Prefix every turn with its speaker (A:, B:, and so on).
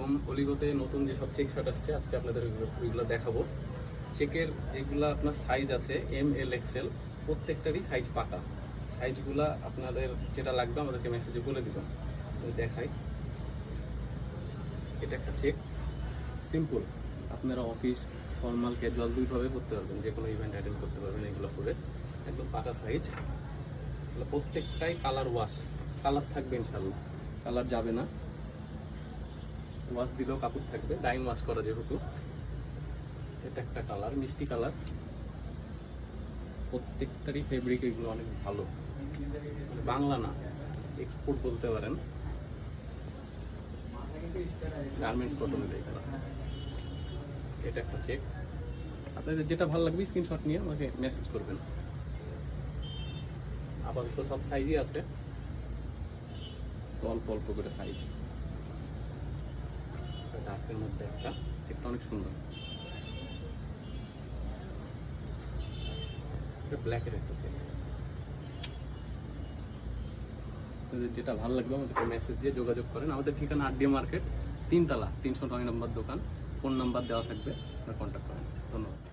A: এরকম অলিগোতে নতুন যেসব চেক শার্ট আসছে আজকে আপনাদের ওইগুলো দেখাবো। চেকের যেগুলো আপনার সাইজ আছে ML XL, প্রত্যেকটারই সাইজ পাকা। সাইজগুলা আপনাদের যেটা লাগবে আমাদেরকে মেসেজে বলে দিবেন, দেখাই। এটা একটা চেক, সিম্পল, আপনারা অফিস ফর্মাল ক্যাজুয়াল দুইভাবে করতে পারবেন, যে কোনো ইভেন্ট অ্যাটেন্ড করতে পারবেন এগুলো করে। একদম পাকা সাইজ, প্রত্যেকটাই কালার ওয়াশ, কালার থাকবে ইনশাল্লাহ, কালার যাবে না। ওয়াশ দিলেও কাপড় থাকবে, ডাইং ওয়াশ করা যেহেতু। এটা একটা কালার, মিষ্টি কালার, প্রত্যেকটারই ফেব্রিক এগুলো অনেক ভালো, বাংলা না এক্সপোর্ট বলতে পারেন, গার্মেন্টস কটনের এই কালার। এটা একটা চেক, আপনাদের যেটা ভালো লাগবে স্ক্রিনশট নিয়ে আমাকে মেসেজ করবেন। আপাতত সব সাইজই আছে, তো অল্প অল্প করে সাইজ। ডার্কের মধ্যে একটা চেকটা অনেক সুন্দর, এটা ব্ল্যাকের একটা চেক। আপনাদের যেটা ভালো লাগবে আমাদেরকে মেসেজ দিয়ে যোগাযোগ করেন। আমাদের ঠিকানা আরডিএ মার্কেট, 3 তলা, 309 নম্বর দোকান। ফোন নাম্বার দেওয়া থাকবে, আপনারা কন্ট্যাক্ট করেন। ধন্যবাদ।